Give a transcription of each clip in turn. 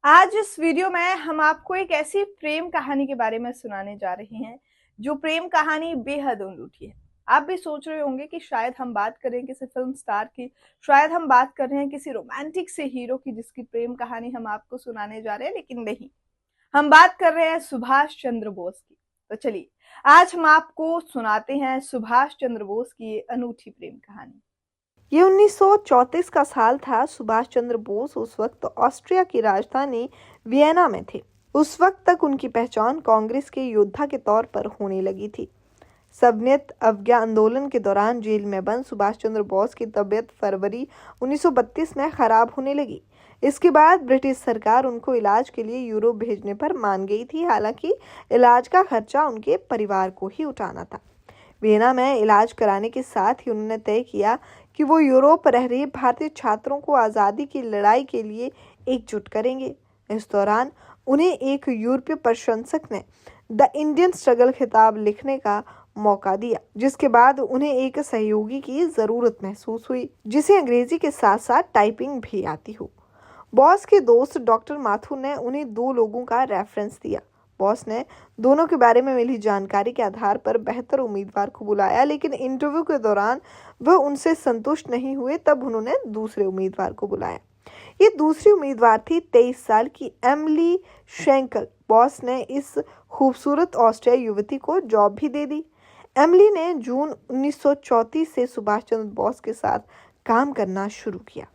आज इस वीडियो में हम आपको एक ऐसी प्रेम कहानी के बारे में सुनाने जा रहे हैं जो प्रेम कहानी बेहद अनूठी है। आप भी सोच रहे होंगे कि शायद हम बात करें किसी फिल्म स्टार की, शायद हम बात कर रहे हैं किसी रोमांटिक से हीरो की जिसकी प्रेम कहानी हम आपको सुनाने जा रहे हैं, लेकिन नहीं, हम बात कर रहे हैं सुभाष चंद्र बोस की। तो चलिए आज हम आपको सुनाते हैं सुभाष चंद्र बोस की ये अनूठी प्रेम कहानी। ये 1934 का साल था। सुभाष चंद्र बोस उस वक्त ऑस्ट्रिया की राजधानी वियना में थे। उस वक्त तक उनकी पहचान कांग्रेस के योद्धा के तौर पर होने लगी थी। सवियत अवज्ञा आंदोलन के दौरान जेल में बंद सुभाष चंद्र बोस की तबीयत फरवरी 1932 में खराब होने लगी। इसके बाद ब्रिटिश सरकार उनको इलाज के लिए यूरोप भेजने पर मान गई थी। हालांकि इलाज का खर्चा उनके परिवार को ही उठाना था। वियना में इलाज कराने के साथ ही उन्होंने तय किया कि वो यूरोप रह रहे भारतीय छात्रों को आज़ादी की लड़ाई के लिए एकजुट करेंगे। इस दौरान उन्हें एक यूरोपीय प्रशंसक ने द इंडियन स्ट्रगल खिताब लिखने का मौका दिया, जिसके बाद उन्हें एक सहयोगी की जरूरत महसूस हुई जिसे अंग्रेजी के साथ साथ टाइपिंग भी आती हो। बॉस के दोस्त डॉक्टर माथुर ने उन्हें दो लोगों का रेफरेंस दिया। बॉस ने दोनों के बारे में मिली जानकारी के आधार पर बेहतर उम्मीदवार को बुलाया, लेकिन इंटरव्यू के दौरान वह उनसे संतुष्ट नहीं हुए। तब उन्होंने दूसरे उम्मीदवार को बुलाया। ये दूसरी उम्मीदवार थी 23 साल की एमिली शेंकल। बॉस ने इस खूबसूरत ऑस्ट्रियाई युवती को जॉब भी दे दी। एमिली ने जून 1934 से सुभाष चंद्र बोस के साथ काम करना शुरू किया।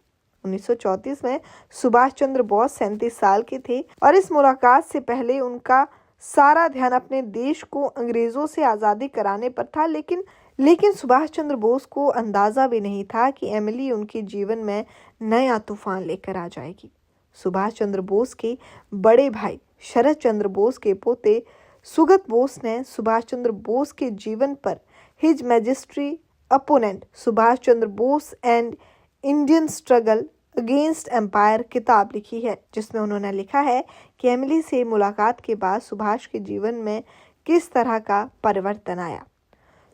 1934 में सुभाष चंद्र बोस 37 साल के थे और इस मुलाकात से पहले उनका सारा ध्यान अपने देश को अंग्रेजों से आज़ादी कराने पर था। लेकिन सुभाष चंद्र बोस को अंदाजा भी नहीं था कि एमिली उनके जीवन में नया तूफान लेकर आ जाएगी। सुभाष चंद्र बोस के बड़े भाई शरद चंद्र बोस के पोते सुगत बोस ने सुभाष चंद्र बोस के जीवन पर his majesty opponent Subhash Chandra Bose and Indian struggle against empire किताब लिखी है, जिसमें उन्होंने लिखा है कि एमिली से मुलाकात के बाद सुभाष के जीवन में किस तरह का परिवर्तन आया।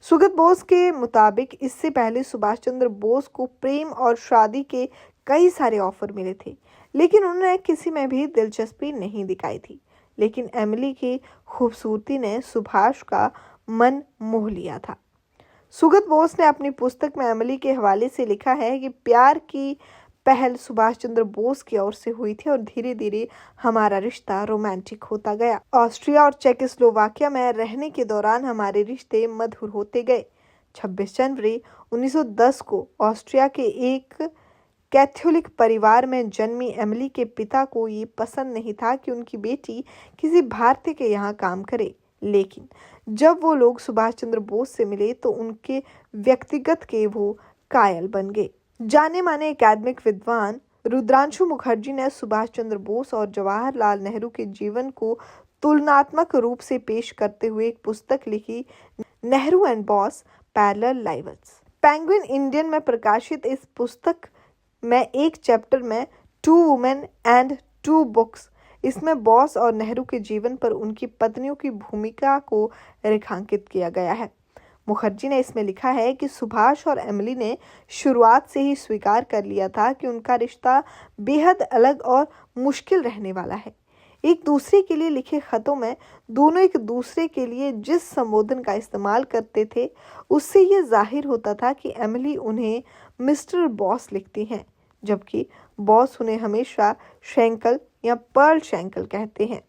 सुगत बोस के मुताबिक इससे पहले सुभाष चंद्र बोस को प्रेम और शादी के कई सारे ऑफर मिले थे, लेकिन उन्होंने किसी में भी दिलचस्पी नहीं दिखाई थी। लेकिन एमिली की खूबसूरती ने सुभाष का मन मोह लिया था। सुगत बोस ने अपनी पुस्तक में एमिली के हवाले से लिखा है कि प्यार की पहल सुभाष चंद्र बोस की ओर से हुई थी और धीरे धीरे हमारा रिश्ता रोमांटिक होता गया। ऑस्ट्रिया और चेकोस्लोवाकिया में रहने के दौरान हमारे रिश्ते मधुर होते गए। 26 जनवरी 1910 को ऑस्ट्रिया के एक कैथोलिक परिवार में जन्मी एमिली के पिता को ये पसंद नहीं था कि उनकी बेटी किसी भारतीय के यहाँ काम करे। लेकिन जब वो लोग सुभाष चंद्र बोस से मिले तो उनके व्यक्तिगत के वो कायल बन गए। जाने माने एकेडमिक विद्वान रुद्रांशु मुखर्जी ने सुभाष चंद्र बोस और जवाहरलाल नेहरू के जीवन को तुलनात्मक रूप से पेश करते हुए एक पुस्तक लिखी, Nehru and Bose parallel lives. Penguin Indian में प्रकाशित इस पुस्तक में एक चैप्टर में two women and two books, इसमें बोस और नेहरू के जीवन पर उनकी पत्नियों की भूमिका को रेखांकित किया गया है। मुखर्जी ने इसमें लिखा है कि सुभाष और एमिली ने शुरुआत से ही स्वीकार कर लिया था कि उनका रिश्ता बेहद अलग और मुश्किल रहने वाला है। एक दूसरे के लिए लिखे खतों में दोनों एक दूसरे के लिए जिस संबोधन का इस्तेमाल करते थे, उससे यह जाहिर होता था कि एमिली उन्हें मिस्टर बॉस लिखती हैं, जबकि बॉस उन्हें हमेशा शेंकल या पर्ल शेंकल कहते हैं।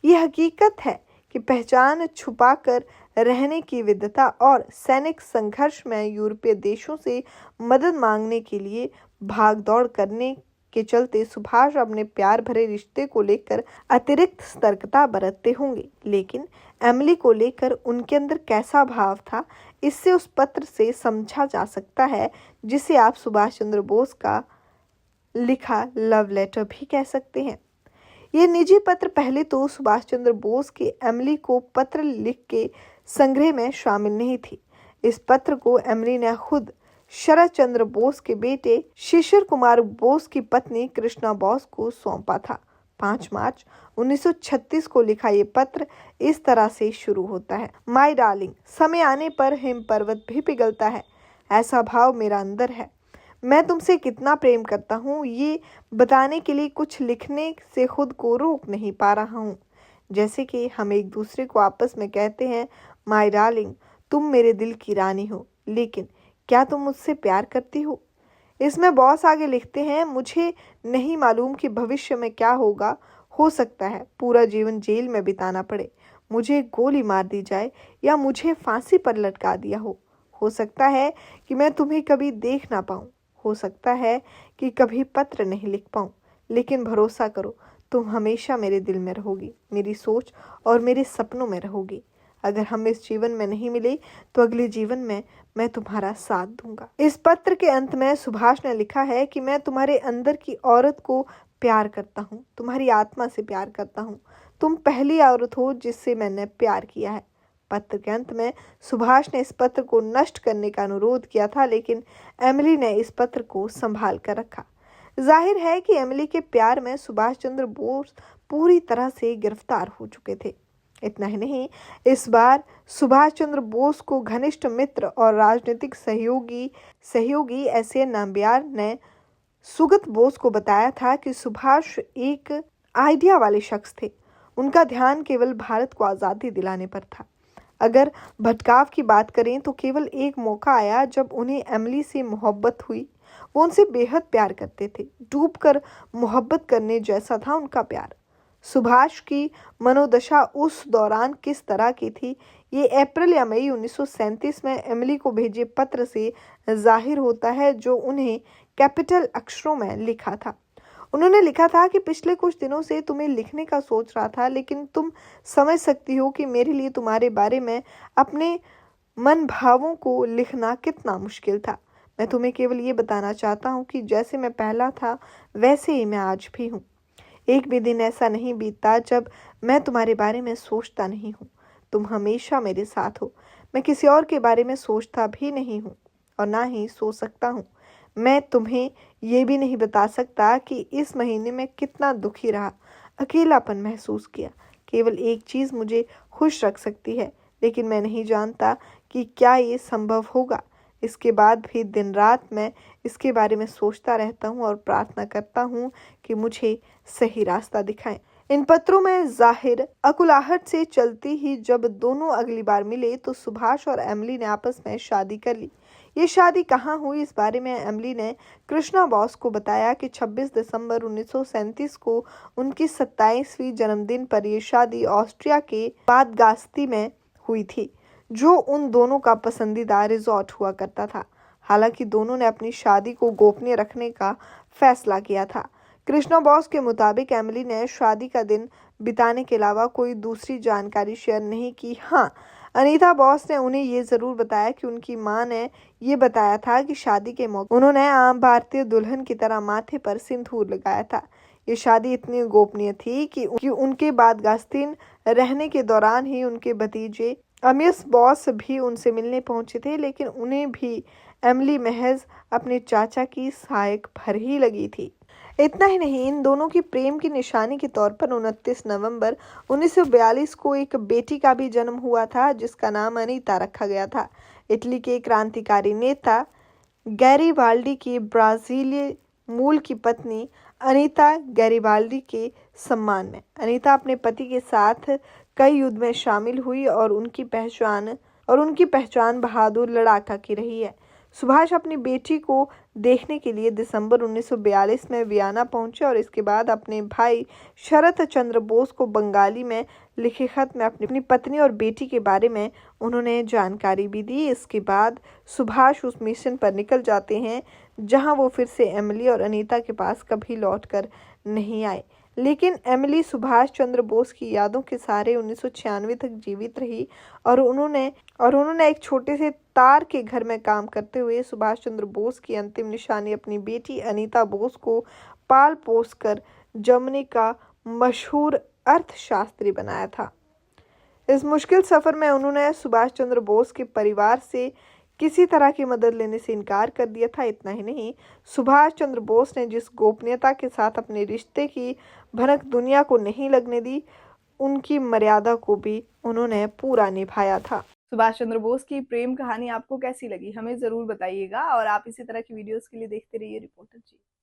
यह हकीकत है कि पहचान छुपाकर रहने की विद्वता और सैनिक संघर्ष में यूरोपीय देशों से मदद मांगने के लिए भागदौड़ करने के चलते सुभाष अपने प्यार भरे रिश्ते को लेकर अतिरिक्त सतर्कता बरतते होंगे। लेकिन एमिली को लेकर उनके अंदर कैसा भाव था, इससे उस पत्र से समझा जा सकता है, जिसे आप सुभाष चंद्र बोस का लिखा लव लेटर भी कह सकते हैं। ये निजी पत्र पहले तो सुभाष चंद्र बोस के एमिली को पत्र लिख के संग्रह में शामिल नहीं थी। इस पत्र को एमिली ने खुद शरद चंद्र बोस के बेटे शिशिर कुमार बोस की पत्नी कृष्णा बोस को सौंपा था। 5 मार्च 1936 को लिखा ये पत्र इस तरह से शुरू होता है, माय डार्लिंग, समय आने पर हिम पर्वत भी पिघलता है, ऐसा भाव मेरा अंदर है। मैं तुमसे कितना प्रेम करता हूँ ये बताने के लिए कुछ लिखने से खुद को रोक नहीं पा रहा हूँ। जैसे कि हम एक दूसरे को आपस में कहते हैं, माय डार्लिंग, तुम मेरे दिल की रानी हो, लेकिन क्या तुम मुझसे प्यार करती हो? इसमें बॉस आगे लिखते हैं, मुझे नहीं मालूम कि भविष्य में क्या होगा। हो सकता है पूरा जीवन जेल में बिताना पड़े, मुझे गोली मार दी जाए या मुझे फांसी पर लटका दिया हो सकता है कि मैं तुम्हें कभी देख ना पाऊँ, हो सकता है कि कभी पत्र नहीं लिख पाऊँ, लेकिन भरोसा करो, तुम हमेशा मेरे दिल में रहोगी, मेरी सोच और मेरे सपनों में रहोगी। अगर हम इस जीवन में नहीं मिले तो अगले जीवन में मैं तुम्हारा साथ दूंगा। इस पत्र के अंत में सुभाष ने लिखा है कि मैं तुम्हारे अंदर की औरत को प्यार करता हूँ, तुम्हारी आत्मा से प्यार करता हूँ। तुम पहली औरत हो जिससे मैंने प्यार किया है। पत्र के अंत में सुभाष ने इस पत्र को नष्ट करने का अनुरोध किया था, लेकिन एमिली ने इस पत्र को संभाल कर रखा। जाहिर है कि एमिली के प्यार में सुभाष चंद्र बोस पूरी तरह से गिरफ्तार हो चुके थे। इतना ही नहीं, इस बार सुभाष चंद्र बोस को घनिष्ठ मित्र और राजनीतिक सहयोगी एस.ए. नाम्बियार ने सुगत बोस को बताया था कि सुभाष एक आइडिया वाले शख्स थे। उनका ध्यान केवल भारत को आज़ादी दिलाने पर था। अगर भटकाव की बात करें तो केवल एक मौका आया जब उन्हें एमिली से मोहब्बत हुई। वो उनसे बेहद प्यार करते थे, डूबकर मोहब्बत करने जैसा था उनका प्यार। सुभाष की मनोदशा उस दौरान किस तरह की थी, ये अप्रैल या मई 1937 में एमिली को भेजे पत्र से जाहिर होता है, जो उन्हें कैपिटल अक्षरों में लिखा था। उन्होंने लिखा था कि पिछले कुछ दिनों से तुम्हें लिखने का सोच रहा था, लेकिन तुम समझ सकती हो कि मेरे लिए तुम्हारे बारे में अपने मन भावों को लिखना कितना मुश्किल था। मैं तुम्हें केवल ये बताना चाहता हूँ कि जैसे मैं पहला था वैसे ही मैं आज भी हूँ। एक भी दिन ऐसा नहीं बीतता जब मैं तुम्हारे बारे में सोचता नहीं हूँ। तुम हमेशा मेरे साथ हो। मैं किसी और के बारे में सोचता भी नहीं हूँ और ना ही सोच सकता हूँ। मैं तुम्हें ये भी नहीं बता सकता कि इस महीने में कितना दुखी रहा, अकेलापन महसूस किया। केवल एक चीज़ मुझे खुश रख सकती है, लेकिन मैं नहीं जानता कि क्या ये संभव होगा। इसके बाद भी दिन रात मैं इसके बारे में सोचता रहता हूँ और प्रार्थना करता हूँ कि मुझे सही रास्ता दिखाएं। इन पत्रों में जाहिर अकुलाहट से चलती ही जब दोनों अगली बार मिले तो सुभाष और एमिली ने आपस में शादी कर ली। ये शादी कहाँ हुई, इस बारे में एमिली ने कृष्णा बॉस को बताया कि 26 दिसंबर 1937 को उनकी 27वीं जन्मदिन पर यह शादी ऑस्ट्रिया के बाद गास्ती में हुई थी, जो उन दोनों का पसंदीदा रिजॉर्ट हुआ करता था। हालांकि दोनों ने अपनी शादी को गोपनीय रखने का फैसला किया था। कृष्णा बॉस के मुताबिक एमिली ने शादी का दिन बिताने के अलावा कोई दूसरी जानकारी शेयर नहीं की। हाँ, अनीता बॉस ने उन्हें ये जरूर बताया कि उनकी मां ने ये बताया था कि शादी के मौके उन्होंने आम भारतीय दुल्हन की तरह माथे पर सिंदूर लगाया था। ये शादी इतनी गोपनीय थी कि उनके बाद गास्तीन रहने के दौरान ही उनके भतीजे अमियस बॉस भी उनसे मिलने पहुंचे थे, लेकिन उन्हें भी एमिली महज अपने चाचा की सहायक भर ही लगी थी। इतना ही नहीं, इन दोनों की प्रेम की निशानी के तौर पर 29 नवंबर 1942 को एक बेटी का भी जन्म हुआ था, जिसका नाम अनीता रखा गया था। इटली के क्रांतिकारी नेता गैरिबाल्डी की ब्राजीलियाई मूल की पत्नी अनीता गैरिबाल्डी के सम्मान में अनीता अपने पति के साथ कई युद्ध में शामिल हुई और उनकी पहचान बहादुर लड़ाका की रही है। सुभाष अपनी बेटी को देखने के लिए दिसंबर 1942 में वियना पहुंचे और इसके बाद अपने भाई शरत चंद्र बोस को बंगाली में लिखे खत में अपनी पत्नी और बेटी के बारे में उन्होंने जानकारी भी दी। इसके बाद सुभाष उस मिशन पर निकल जाते हैं जहां वो फिर से एमिली और अनीता के पास कभी लौटकर नहीं आए, लेकिन एमिली सुभाष चंद्र बोस की यादों के सहारे 1996 तक जीवित रही और उन्होंने एक छोटे से तार के घर में काम करते हुए सुभाष चंद्र बोस की अंतिम निशानी अपनी बेटी अनीता बोस को पाल पोस कर जर्मनी का मशहूर अर्थशास्त्री बनाया था। इस मुश्किल सफर में उन्होंने सुभाष चंद्र बोस के परिवार से किसी तरह की मदद लेने से इनकार कर दिया था। इतना ही नहीं, सुभाष चंद्र बोस ने जिस गोपनीयता के साथ अपने रिश्ते की भनक दुनिया को नहीं लगने दी, उनकी मर्यादा को भी उन्होंने पूरा निभाया था। सुभाष चंद्र बोस की प्रेम कहानी आपको कैसी लगी हमें जरूर बताइएगा, और आप इसी तरह की वीडियोस के लिए देखते रहिए रिपोर्टर जी।